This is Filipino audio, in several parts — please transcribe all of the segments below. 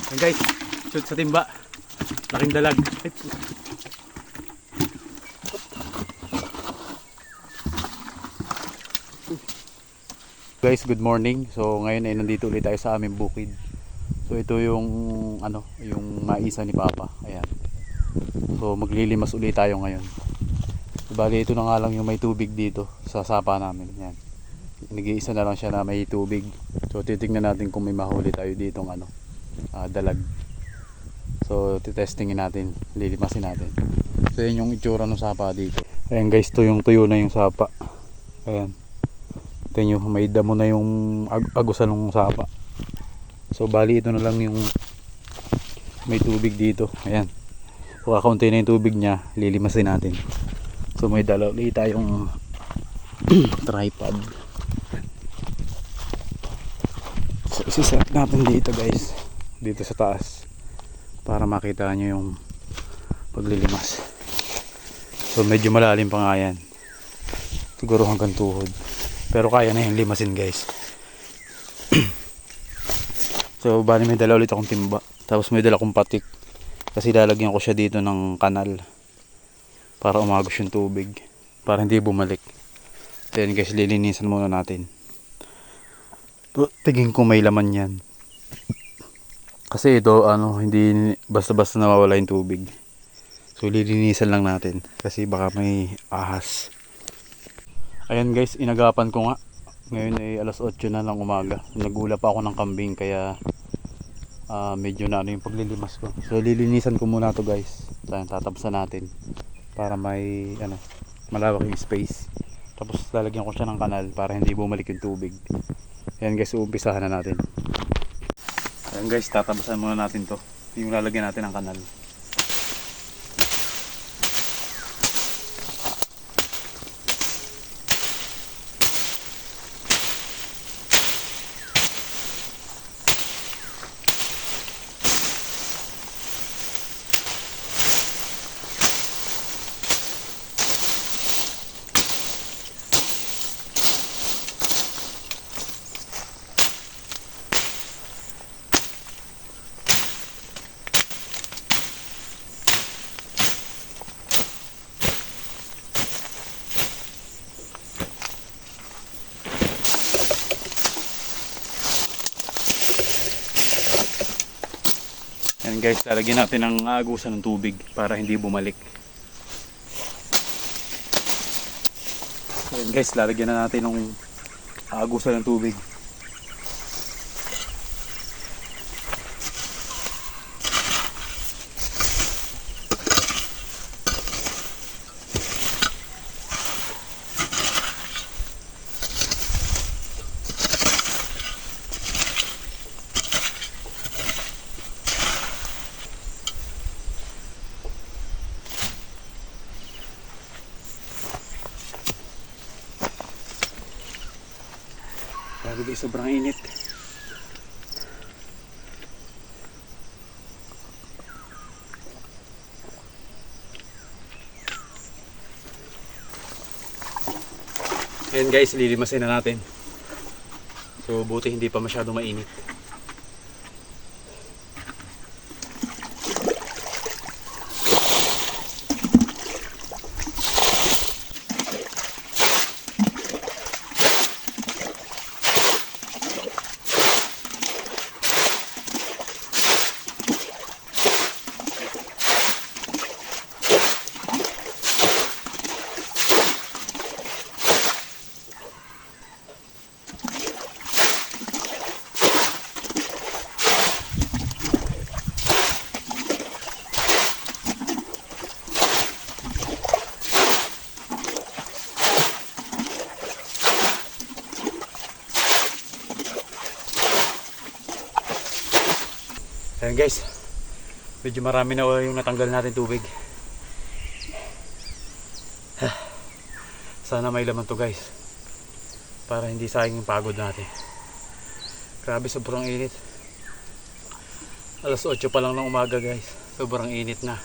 Yan guys, shoot sa timba. Laking dalag. Ay, guys, good morning. So ngayon ay nandito ulit tayo sa aming bukid. So ito yung yung maisa ni Papa. Ayan. So maglilimas ulit tayo ngayon. Bali ito na nga lang yung may tubig dito sa sapa namin. Ayan. Nag-iisa na lang siya na may tubig. So titignan natin kung may mahuli tayo dito dalag. So titestingin natin, lilimasin natin. So yan yung itsura ng sapa dito. Ayan guys, tuyo na yung sapa. Ayan. Ito nyo, may damo na yung agusan ng sapa. So bali ito na lang yung may tubig dito. Ayan. So kakaunti na yung tubig niya, lilimasin natin. So may dala ulit tayong tripod. So isiset natin dito guys, dito sa taas, para makita nyo yung paglilimas. So medyo malalim pa nga yan, siguro hanggang tuhod, pero kaya na yung limasin guys. So bali may dala ulit akong timba, tapos may dala akong patik, kasi lalagyan ko siya dito ng kanal para umagos yung tubig, para hindi bumalik. Then guys, lilinisan muna natin. Tingin ko may laman yan, kasi ito hindi basta-basta nawawala yung tubig. So lilinisan lang natin kasi baka may ahas. Ayan guys, inagapan ko nga. Ngayon ay alas 8 na ng umaga. Nagula pa ako ng kambing, kaya medyo na yung paglilimas ko. So lilinisan ko muna to guys. Tatapusan natin para may malawak yung space. Tapos lalagyan ko siya ng kanal para hindi bumalik yung tubig. Ayan guys, uumpisahan na natin. Ayan guys, tatapusan muna natin to, yung lalagyan natin ng kanal. Ayan guys, lalagyan natin ng agusan ng tubig para hindi bumalik. Ayan guys, lalagyan na natin ng agusan ng tubig. Grabe guys, sobrang init. Ayan guys, lilimasin na natin. So buti hindi pa masyadong mainit. Ayan guys, medyo marami na yung natanggal natin tubig. Sana may laman to guys, para hindi sayang yung pagod natin. Grabe, sobrang init. Alas 8 pa lang ng umaga guys, sobrang init na.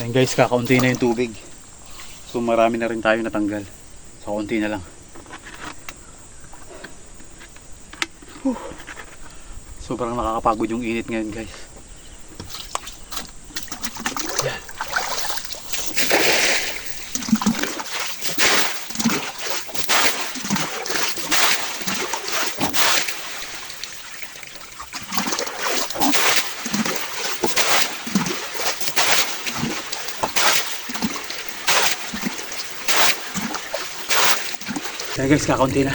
Ayan guys, kakaunti na yung tubig. So marami na rin tayo natanggal. So kaunti na lang. Sobrang nakakapagod yung init ngayon guys. Yan. Yan guys, kakaunti na.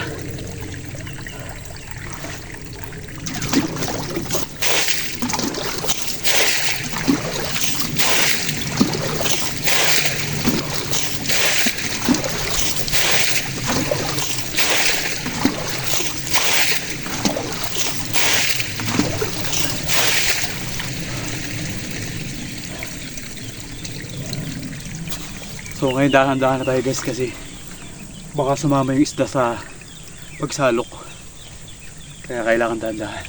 So ngayon dahan-dahan na tayo guys kasi baka sumama yung isda sa pagsalok. Kaya kailangan dahan-dahan.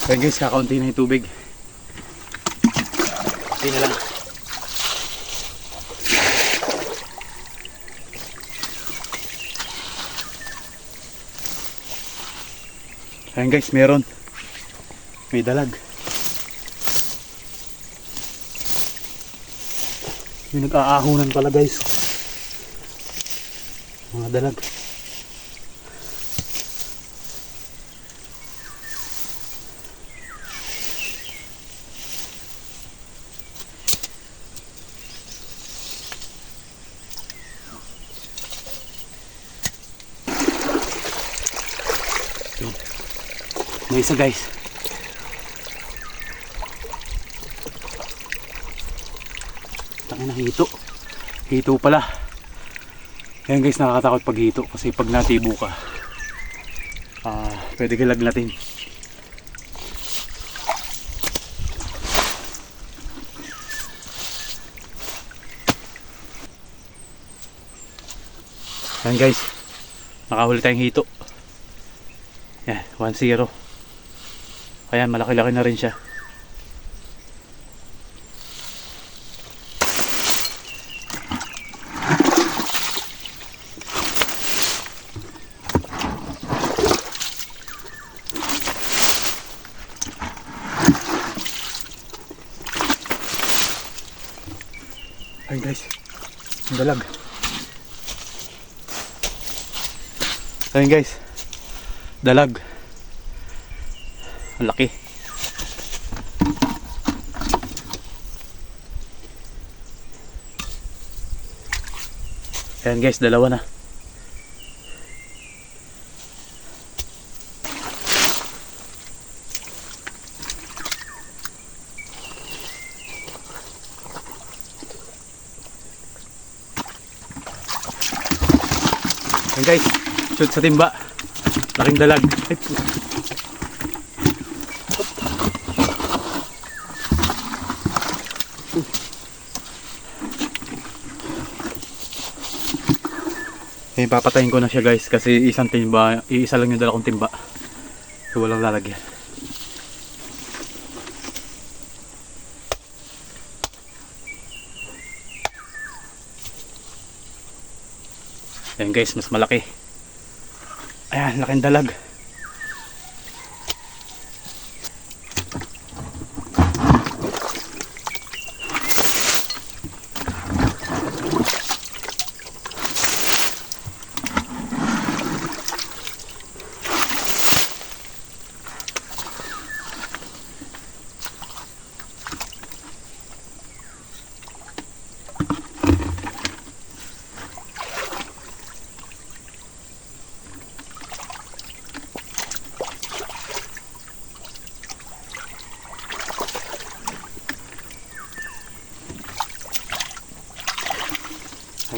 Ayan guys, kakaunti na yung tubig. Kunti na lang. Ayan guys, meron. May dalag. May nag-aahunan pala guys. Mga dalag. May isa guys. Tangina, hito. Hito pala. Ayan guys, nakakatakot pag hito kasi pag natibo ka, pwede ka lagnatin. Ayan guys, nakahuli tayong hito. Yan, 1-0. Ayan, malaki-laki na rin siya. Ayan guys, ang dalag. Ayan guys, dalag. Ang laki. Ayan guys, dalawa na. Ayan guys, shoot sa timba. Laking dalag. Ay, eh, papatayin ko na siya guys kasi isang timba, iisa lang yung dala kong timba. So walang lalagyan. Ayan guys, mas malaki. Ayan, laking dalag.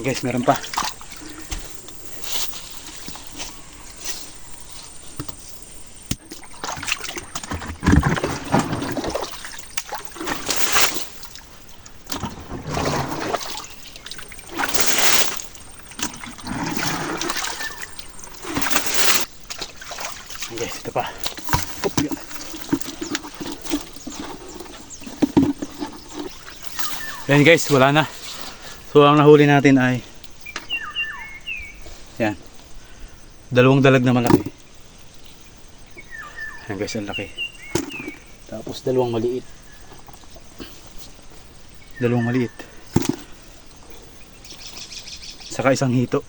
Ayan guys, meron pa. Ayan guys, ito pa. Oop, yun. Ayan guys, wala na. So ang nahuli natin ay yan, dalawang dalag na malaki. Ayan guys, ang laki. Tapos dalawang maliit. Saka isang hito.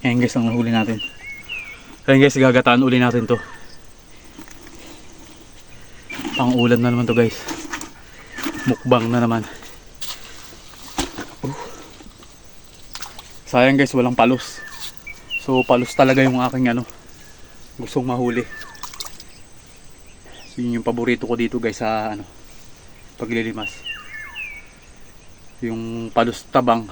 Ayan guys, ang nahuli natin. Ayan guys, gagataan uli natin to. Pang ulam na naman to guys. Mukbang na naman. Sayang guys, walang palos. So palos talaga yung aking gustong mahuli. So yun yung paborito ko dito guys sa paglilimas. Yung palos tabang.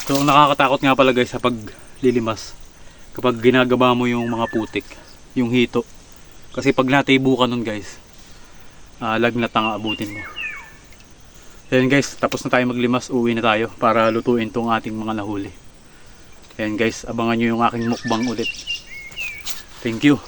So ang nakakatakot nga pala guys sa paglilimas, kapag ginagaba mo yung mga putik, yung hito. Kasi pag natibo ka nun guys, lagnat ang aabutin mo. Ayan guys, tapos na tayo maglimas, uwi na tayo para lutuin tong ating mga nahuli. Ayan guys, abangan nyo yung aking mukbang ulit. Thank you.